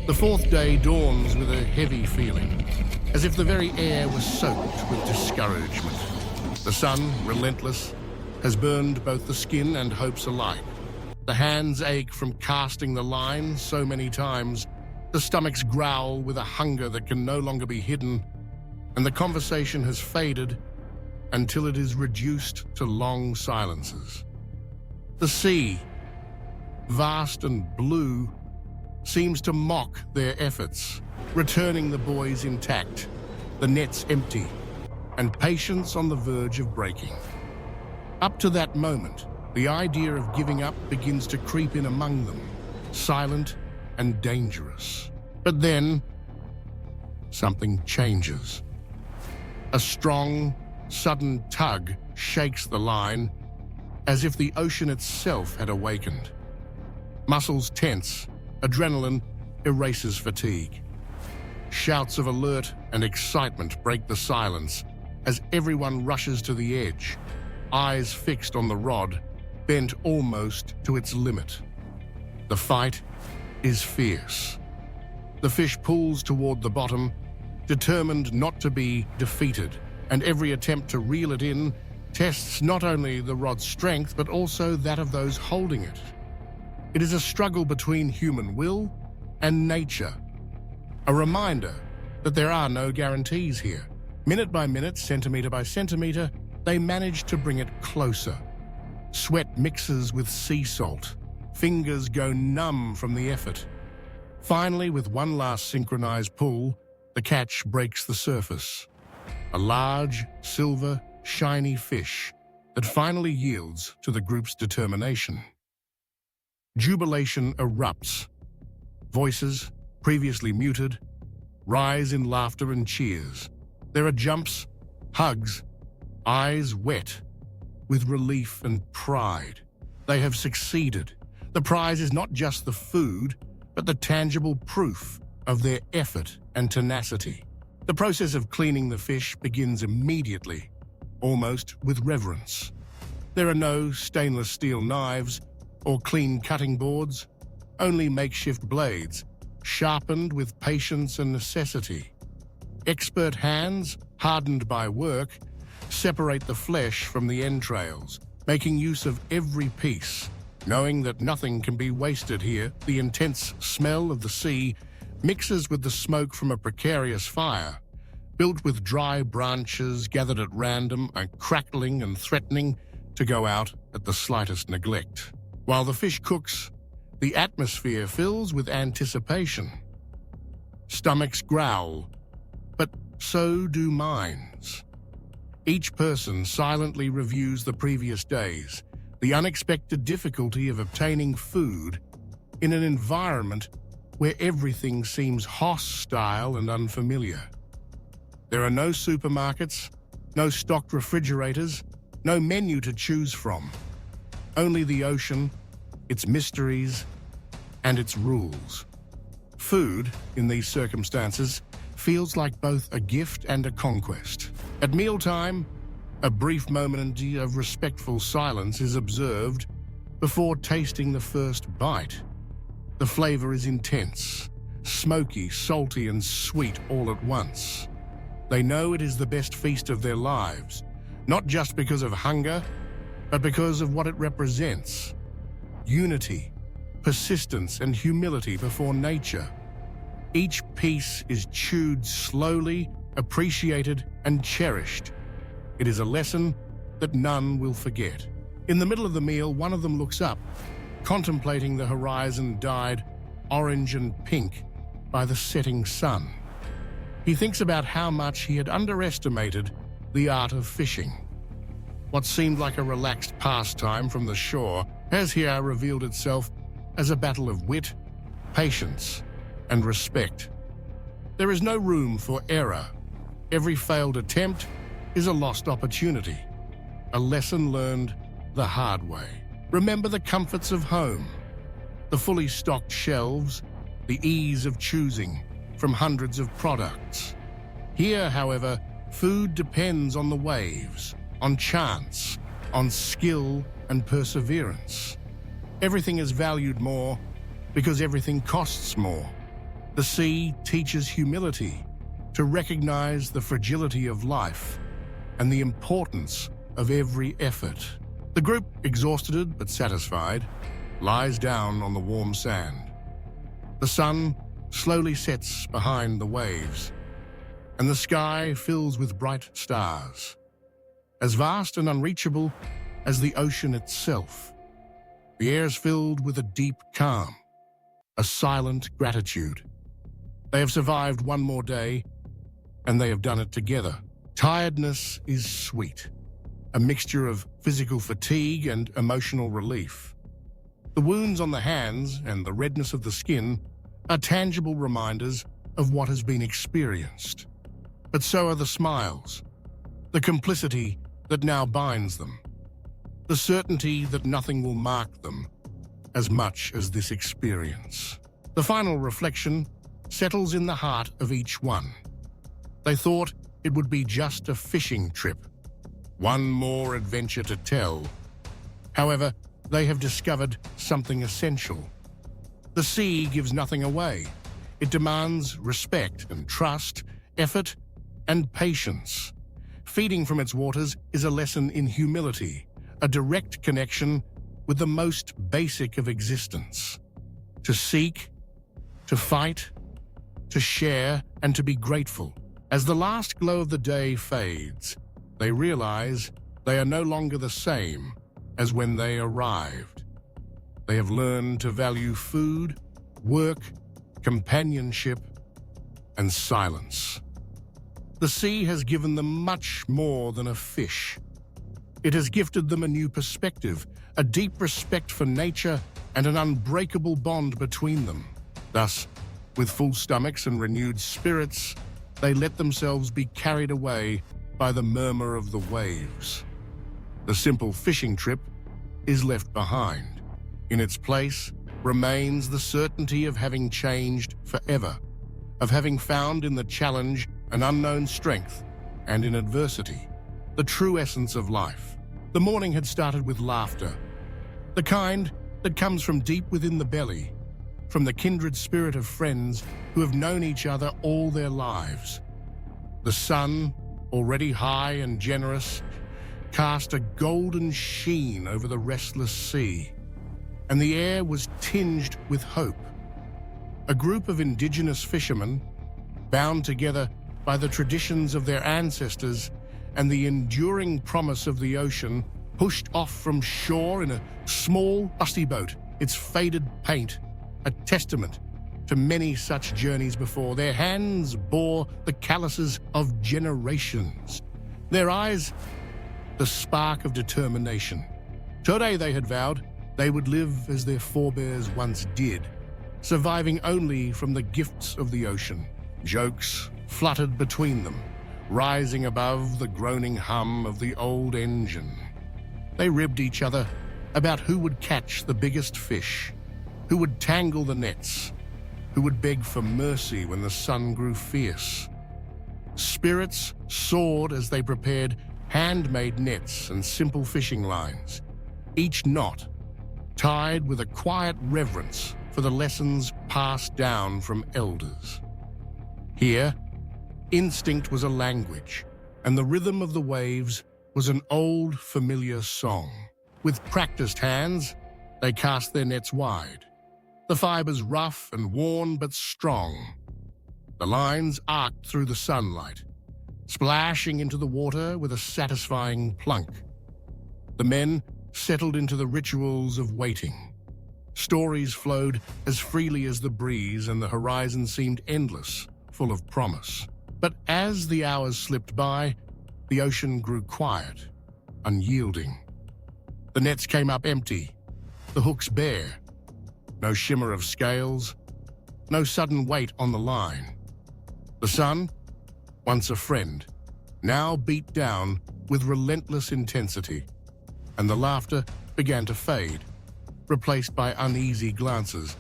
The fourth day dawns with a heavy feeling, as if the very air was soaked with discouragement. The sun, relentless, has burned both the skin and hopes alike. The hands ache from casting the line so many times, the stomachs growl with a hunger that can no longer be hidden, and the conversation has faded until it is reduced to long silences. The sea, vast and blue, seems to mock their efforts, returning the boys intact, the nets empty, and patience on the verge of breaking. Up to that moment, the idea of giving up begins to creep in among them, silent and dangerous. But then, something changes. A strong, sudden tug shakes the line, as if the ocean itself had awakened. Muscles tense, adrenaline erases fatigue. Shouts of alert and excitement break the silence as everyone rushes to the edge, eyes fixed on the rod, bent almost to its limit. The fight is fierce. The fish pulls toward the bottom, determined not to be defeated, and every attempt to reel it in tests not only the rod's strength, but also that of those holding it. It is a struggle between human will and nature, a reminder that there are no guarantees here. Minute by minute, centimeter by centimeter, they manage to bring it closer. Sweat mixes with sea salt. Fingers go numb from the effort. Finally, with one last synchronized pull, the catch breaks the surface. A large, silver, shiny fish that finally yields to the group's determination. Jubilation erupts. Voices, previously muted, rise in laughter and cheers. There are jumps, hugs, eyes wet with relief and pride. They have succeeded. The prize is not just the food, but the tangible proof of their effort and tenacity. The process of cleaning the fish begins immediately, almost with reverence. There are no stainless steel knives or clean cutting boards, only makeshift blades, sharpened with patience and necessity. Expert hands, hardened by work, separate the flesh from the entrails, making use of every piece. Knowing that nothing can be wasted here, the intense smell of the sea mixes with the smoke from a precarious fire, built with dry branches gathered at random and crackling and threatening to go out at the slightest neglect. While the fish cooks, the atmosphere fills with anticipation. Stomachs growl, but so do minds. Each person silently reviews the previous days, the unexpected difficulty of obtaining food in an environment where everything seems hostile and unfamiliar. There are no supermarkets, no stocked refrigerators, no menu to choose from. Only the ocean, its mysteries, and its rules. Food, in these circumstances, feels like both a gift and a conquest. At mealtime, a brief moment of respectful silence is observed before tasting the first bite. The flavor is intense, smoky, salty, and sweet all at once. They know it is the best feast of their lives, not just because of hunger, but because of what it represents. Unity, persistence, and humility before nature. Each piece is chewed slowly, appreciated, and cherished. It is a lesson that none will forget. In the middle of the meal, one of them looks up, contemplating the horizon dyed orange and pink by the setting sun. He thinks about how much he had underestimated the art of fishing. What seemed like a relaxed pastime from the shore has here revealed itself as a battle of wit, patience, and respect. There is no room for error. Every failed attempt is a lost opportunity, a lesson learned the hard way. Remember the comforts of home, the fully stocked shelves, the ease of choosing from hundreds of products. Here, however, food depends on the waves, on chance, on skill and perseverance. Everything is valued more because everything costs more. The sea teaches humility, to recognize the fragility of life and the importance of every effort. The group, exhausted but satisfied, lies down on the warm sand. The sun slowly sets behind the waves, and the sky fills with bright stars, as vast and unreachable as the ocean itself. The air is filled with a deep calm, a silent gratitude. They have survived one more day, and they have done it together. Tiredness is sweet, a mixture of physical fatigue and emotional relief. The wounds on the hands and the redness of the skin are tangible reminders of what has been experienced. But so are the smiles, the complicity that now binds them, the certainty that nothing will mark them as much as this experience. The final reflection settles in the heart of each one. They thought it would be just a fishing trip, one more adventure to tell. However, they have discovered something essential. The sea gives nothing away. It demands respect and trust, effort and patience. Feeding from its waters is a lesson in humility, a direct connection with the most basic of existence. To seek, to fight, to share, and to be grateful. As the last glow of the day fades, they realize they are no longer the same as when they arrived. They have learned to value food, work, companionship, and silence. The sea has given them much more than a fish. It has gifted them a new perspective, a deep respect for nature, and an unbreakable bond between them. Thus, with full stomachs and renewed spirits, they let themselves be carried away by the murmur of the waves. The simple fishing trip is left behind. In its place remains the certainty of having changed forever, of having found in the challenge an unknown strength, and in adversity, the true essence of life. The morning had started with laughter, the kind that comes from deep within the belly, from the kindred spirit of friends who have known each other all their lives. The sun, already high and generous, cast a golden sheen over the restless sea, and the air was tinged with hope. A group of indigenous fishermen, bound together by the traditions of their ancestors and the enduring promise of the ocean, pushed off from shore in a small, rusty boat, its faded paint a testament to many such journeys before. Their hands bore the calluses of generations, their eyes the spark of determination. Today, they had vowed, they would live as their forebears once did, surviving only from the gifts of the ocean. Jokes fluttered between them, rising above the groaning hum of the old engine. They ribbed each other about who would catch the biggest fish, who would tangle the nets, who would beg for mercy when the sun grew fierce. Spirits soared as they prepared handmade nets and simple fishing lines, each knot tied with a quiet reverence for the lessons passed down from elders. Here, instinct was a language, and the rhythm of the waves was an old, familiar song. With practiced hands, they cast their nets wide, the fibers rough and worn but strong. The lines arced through the sunlight, splashing into the water with a satisfying plunk. The men settled into the rituals of waiting. Stories flowed as freely as the breeze, and the horizon seemed endless, full of promise. But as the hours slipped by, the ocean grew quiet, unyielding. The nets came up empty, the hooks bare. No shimmer of scales, no sudden weight on the line. The sun, once a friend, now beat down with relentless intensity, and the laughter began to fade, replaced by uneasy glances.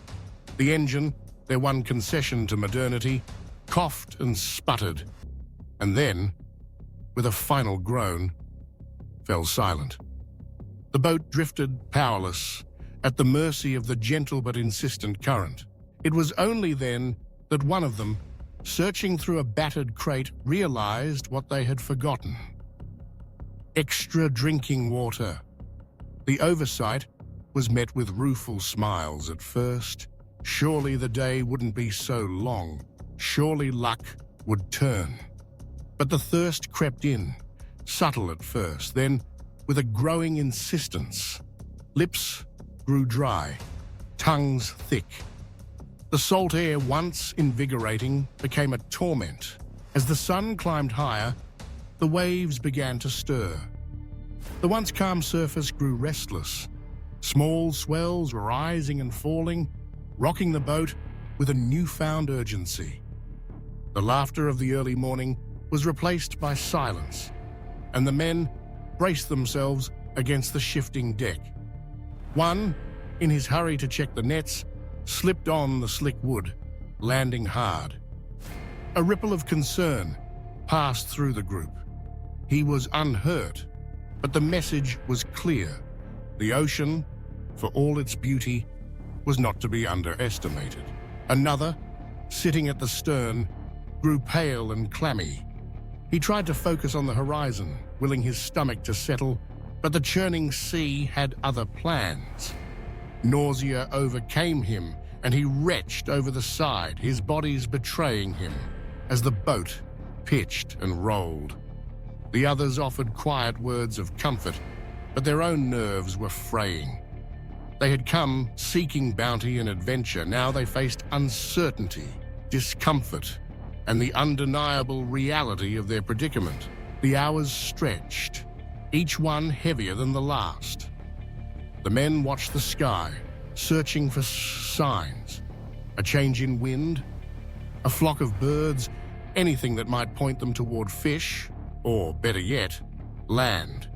The engine, their one concession to modernity, coughed and sputtered, and then, with a final groan, fell silent. The boat drifted powerless, at the mercy of the gentle but insistent current. It was only then that one of them, searching through a battered crate, realized what they had forgotten. Extra drinking water. The oversight was met with rueful smiles at first. Surely the day wouldn't be so long. Surely luck would turn. But the thirst crept in, subtle at first, then with a growing insistence. Lips grew dry, tongues thick. The salt air, once invigorating, became a torment. As the sun climbed higher, the waves began to stir. The once calm surface grew restless. Small swells were rising and falling, rocking the boat with a newfound urgency. The laughter of the early morning was replaced by silence, and the men braced themselves against the shifting deck. One, in his hurry to check the nets, slipped on the slick wood, landing hard. A ripple of concern passed through the group. He was unhurt, but the message was clear. The ocean, for all its beauty, was not to be underestimated. Another, sitting at the stern, grew pale and clammy. He tried to focus on the horizon, willing his stomach to settle, but the churning sea had other plans. Nausea overcame him, and he retched over the side, his bodies betraying him, as the boat pitched and rolled. The others offered quiet words of comfort, but their own nerves were fraying. They had come seeking bounty and adventure. Now they faced uncertainty, discomfort, and the undeniable reality of their predicament. The hours stretched, each one heavier than the last. The men watched the sky, searching for signs. A change in wind, a flock of birds, anything that might point them toward fish, or, better yet, land.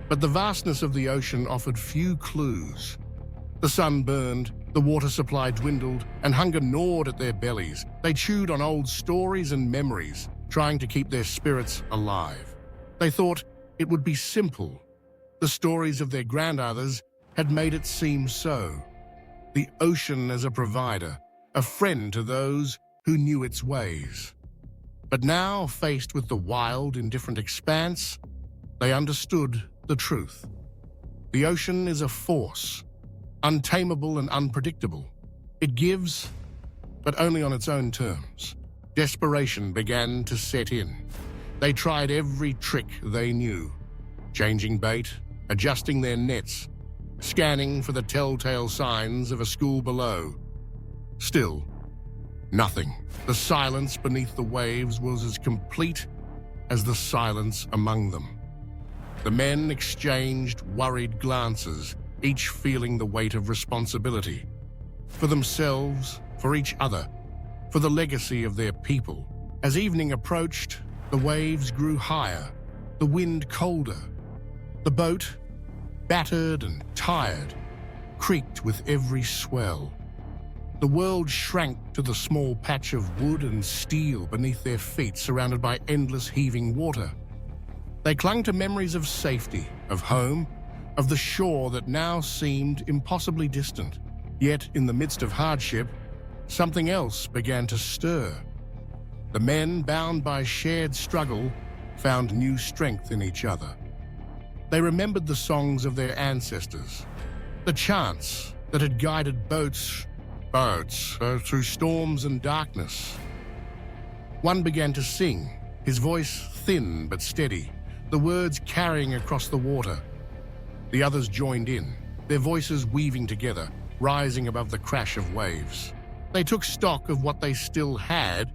But the vastness of the ocean offered few clues. The sun burned, the water supply dwindled, and hunger gnawed at their bellies. They chewed on old stories and memories, trying to keep their spirits alive. They thought it would be simple. The stories of their grandfathers had made it seem so. The ocean as a provider, a friend to those who knew its ways. But now, faced with the wild, indifferent expanse, they understood the truth. The ocean is a force, untamable and unpredictable. It gives, but only on its own terms. Desperation began to set in. They tried every trick they knew, changing bait, adjusting their nets, scanning for the telltale signs of a school below. Still, nothing. The silence beneath the waves was as complete as the silence among them. The men exchanged worried glances, each feeling the weight of responsibility. For themselves, for each other, for the legacy of their people. As evening approached, the waves grew higher, the wind colder. The boat, battered and tired, creaked with every swell. The world shrank to the small patch of wood and steel beneath their feet, surrounded by endless heaving water. They clung to memories of safety, of home, of the shore that now seemed impossibly distant. Yet, in the midst of hardship, something else began to stir. The men, bound by shared struggle, found new strength in each other. They remembered the songs of their ancestors, the chants that had guided boats through storms and darkness. One began to sing, his voice thin but steady, the words carrying across the water. The others joined in, their voices weaving together, rising above the crash of waves. They took stock of what they still had,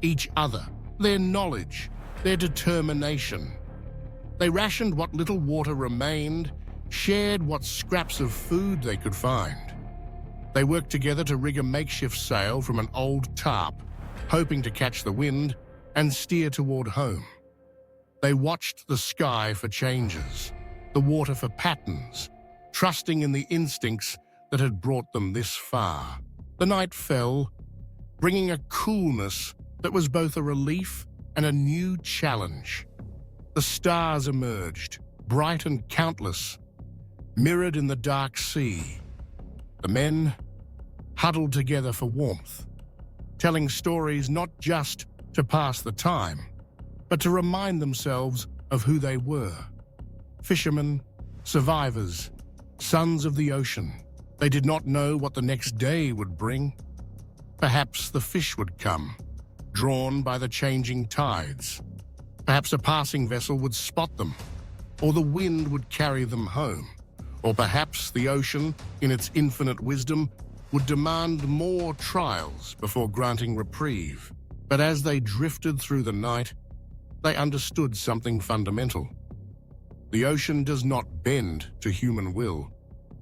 each other, their knowledge, their determination. They rationed what little water remained, shared what scraps of food they could find. They worked together to rig a makeshift sail from an old tarp, hoping to catch the wind and steer toward home. They watched the sky for changes, the water for patterns, trusting in the instincts that had brought them this far. The night fell, bringing a coolness that was both a relief and a new challenge. The stars emerged, bright and countless, mirrored in the dark sea. The men huddled together for warmth, telling stories not just to pass the time, but to remind themselves of who they were. Fishermen, survivors, sons of the ocean. They did not know what the next day would bring. Perhaps the fish would come, drawn by the changing tides. Perhaps a passing vessel would spot them, or the wind would carry them home. Or perhaps the ocean, in its infinite wisdom, would demand more trials before granting reprieve. But as they drifted through the night, they understood something fundamental. The ocean does not bend to human will.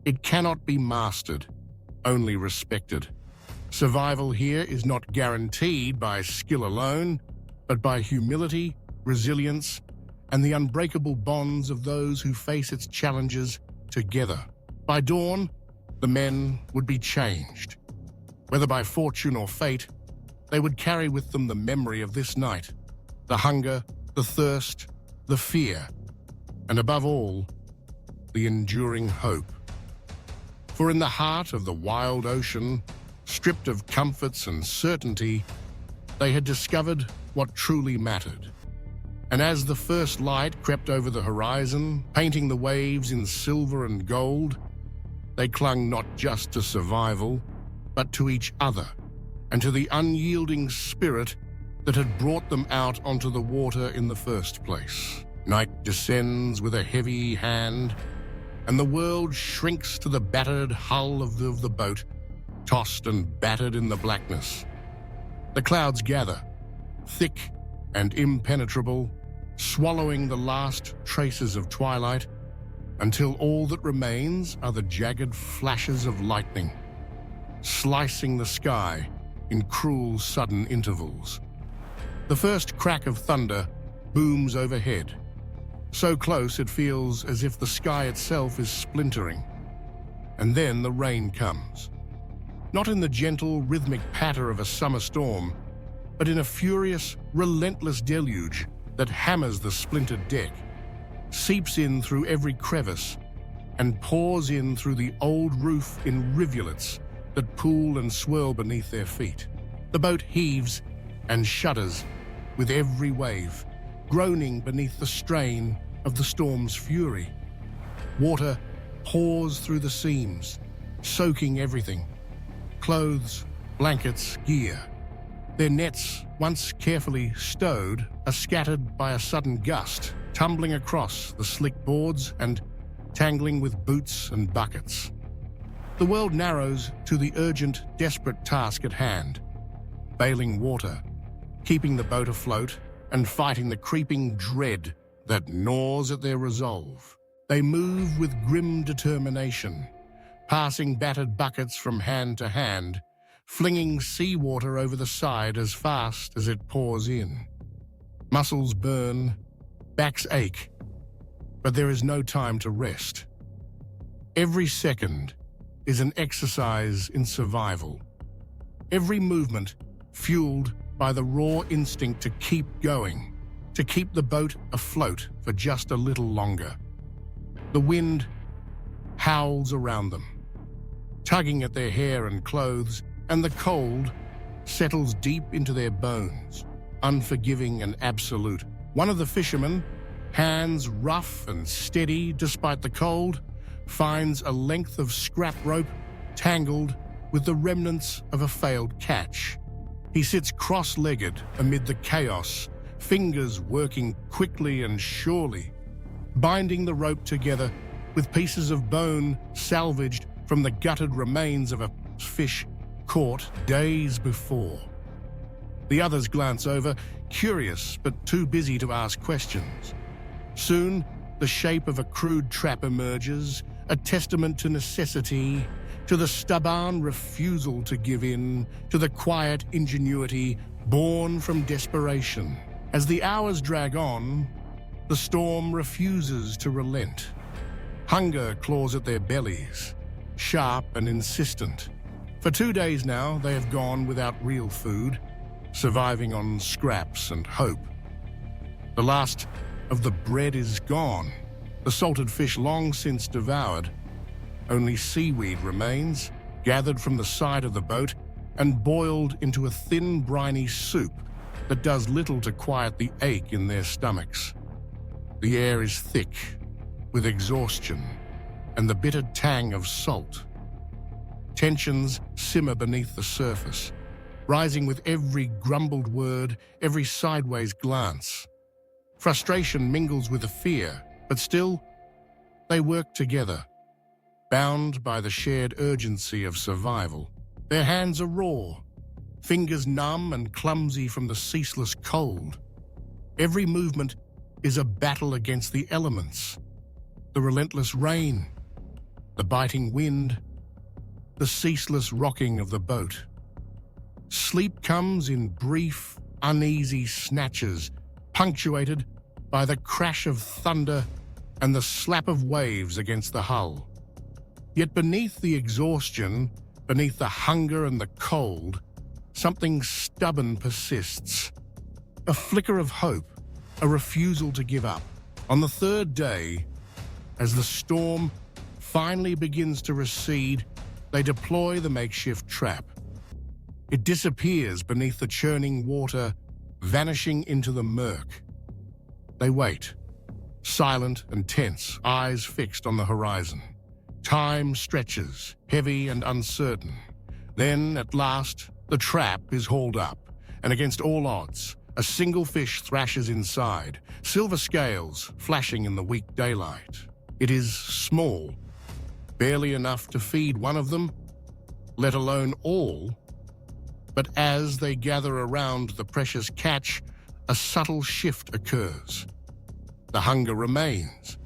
It cannot be mastered, only respected. Survival here is not guaranteed by skill alone, but by humility, resilience, and the unbreakable bonds of those who face its challenges together. By dawn, the men would be changed. Whether by fortune or fate, they would carry with them the memory of this night, the hunger, the thirst, the fear, and above all, the enduring hope. For in the heart of the wild ocean, stripped of comforts and certainty, they had discovered what truly mattered. And as the first light crept over the horizon, painting the waves in silver and gold, they clung not just to survival, but to each other, and to the unyielding spirit that had brought them out onto the water in the first place. Night descends with a heavy hand, and the world shrinks to the battered hull of the boat, tossed and battered in the blackness. The clouds gather, thick and impenetrable, swallowing the last traces of twilight, until all that remains are the jagged flashes of lightning, slicing the sky in cruel, sudden intervals. The first crack of thunder booms overhead, so close it feels as if the sky itself is splintering. And then the rain comes. Not in the gentle, rhythmic patter of a summer storm, but in a furious, relentless deluge that hammers the splintered deck, seeps in through every crevice, and pours in through the old roof in rivulets that pool and swirl beneath their feet. The boat heaves and shudders with every wave, groaning beneath the strain of the storm's fury. Water pours through the seams, soaking everything: clothes, blankets, gear. Their nets, once carefully stowed, are scattered by a sudden gust, tumbling across the slick boards and tangling with boots and buckets. The world narrows to the urgent, desperate task at hand: bailing water, keeping the boat afloat, and fighting the creeping dread that gnaws at their resolve. They move with grim determination, passing battered buckets from hand to hand, flinging seawater over the side as fast as it pours in. Muscles burn, backs ache, but there is no time to rest. Every second is an exercise in survival. Every movement fueled by the raw instinct to keep going, to keep the boat afloat for just a little longer. The wind howls around them, tugging at their hair and clothes, and the cold settles deep into their bones, unforgiving and absolute. One of the fishermen, hands rough and steady despite the cold, finds a length of scrap rope tangled with the remnants of a failed catch. He sits cross-legged amid the chaos, fingers working quickly and surely, binding the rope together with pieces of bone salvaged from the gutted remains of a fish caught days before. The others glance over, curious but too busy to ask questions. Soon, the shape of a crude trap emerges, a testament to necessity, to the stubborn refusal to give in, to the quiet ingenuity born from desperation. As the hours drag on, the storm refuses to relent. Hunger claws at their bellies, sharp and insistent. For 2 days now, they have gone without real food, surviving on scraps and hope. The last of the bread is gone, the salted fish long since devoured. Only seaweed remains, gathered from the side of the boat and boiled into a thin, briny soup that does little to quiet the ache in their stomachs. The air is thick with exhaustion and the bitter tang of salt. Tensions simmer beneath the surface, rising with every grumbled word, every sideways glance. Frustration mingles with the fear, but still, they work together, bound by the shared urgency of survival. Their hands are raw, fingers numb and clumsy from the ceaseless cold. Every movement is a battle against the elements, the relentless rain, the biting wind, the ceaseless rocking of the boat. Sleep comes in brief, uneasy snatches, punctuated by the crash of thunder and the slap of waves against the hull. Yet beneath the exhaustion, beneath the hunger and the cold, something stubborn persists. A flicker of hope, a refusal to give up. On the third day, as the storm finally begins to recede, they deploy the makeshift trap. It disappears beneath the churning water, vanishing into the murk. They wait, silent and tense, eyes fixed on the horizon. Time stretches, heavy and uncertain. Then, at last, the trap is hauled up, and against all odds, a single fish thrashes inside, silver scales flashing in the weak daylight. It is small, barely enough to feed one of them, let alone all. But as they gather around the precious catch, a subtle shift occurs. The hunger remains.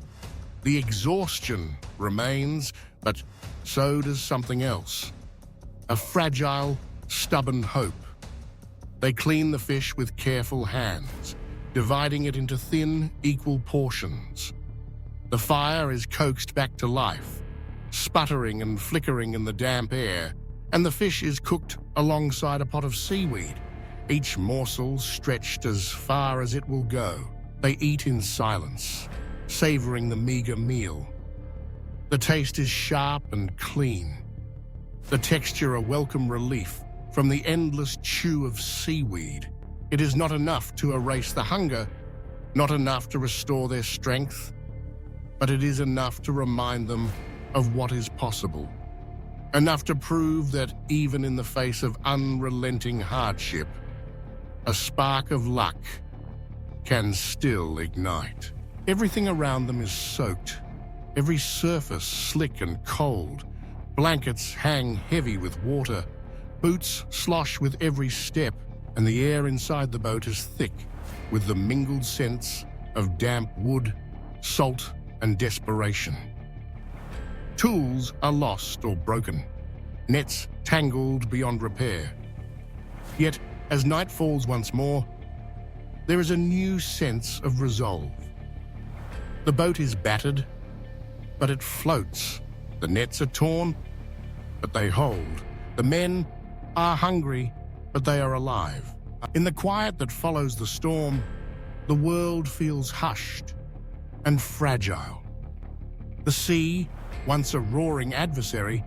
The exhaustion remains, but so does something else. A fragile, stubborn hope. They clean the fish with careful hands, dividing it into thin, equal portions. The fire is coaxed back to life, sputtering and flickering in the damp air, and the fish is cooked alongside a pot of seaweed, each morsel stretched as far as it will go. They eat in silence, savoring the meager meal. The taste is sharp and clean, the texture a welcome relief from the endless chew of seaweed. It is not enough to erase the hunger, not enough to restore their strength, but it is enough to remind them of what is possible. Enough to prove that even in the face of unrelenting hardship, a spark of luck can still ignite. Everything around them is soaked, every surface slick and cold. Blankets hang heavy with water, boots slosh with every step, and the air inside the boat is thick with the mingled scents of damp wood, salt, and desperation. Tools are lost or broken, nets tangled beyond repair. Yet, as night falls once more, there is a new sense of resolve. The boat is battered, but it floats. The nets are torn, but they hold. The men are hungry, but they are alive. In the quiet that follows the storm, the world feels hushed and fragile. The sea, once a roaring adversary,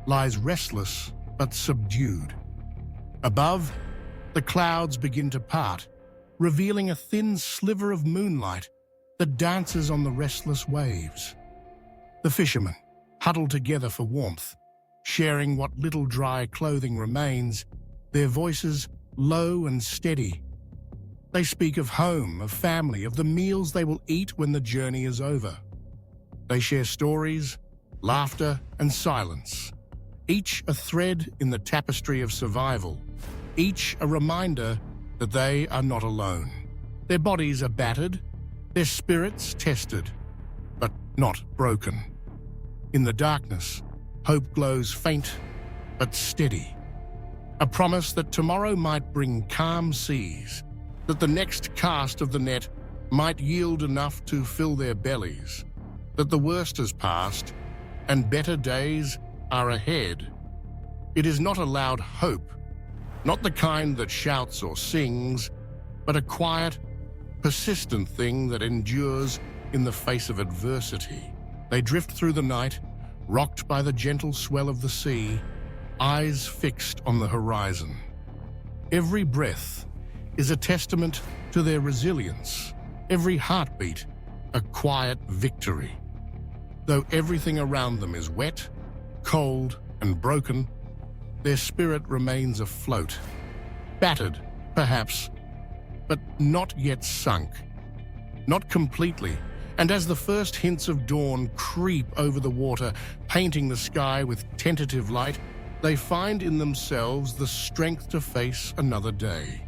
lies restless but subdued. Above, the clouds begin to part, revealing a thin sliver of moonlight that dances on the restless waves. The fishermen, huddled together for warmth, sharing what little dry clothing remains, their voices low and steady. They speak of home, of family, of the meals they will eat when the journey is over. They share stories, laughter, and silence, each a thread in the tapestry of survival, each a reminder that they are not alone. Their bodies are battered, their spirits tested, but not broken. In the darkness, hope glows faint but steady. A promise that tomorrow might bring calm seas, that the next cast of the net might yield enough to fill their bellies, that the worst has passed and better days are ahead. It is not a loud hope, not the kind that shouts or sings, but a quiet, persistent thing that endures in the face of adversity. They drift through the night, rocked by the gentle swell of the sea, eyes fixed on the horizon. Every breath is a testament to their resilience, every heartbeat a quiet victory. Though everything around them is wet, cold, and broken, their spirit remains afloat. Battered, perhaps, but not yet sunk. Not completely, and as the first hints of dawn creep over the water, painting the sky with tentative light, they find in themselves the strength to face another day.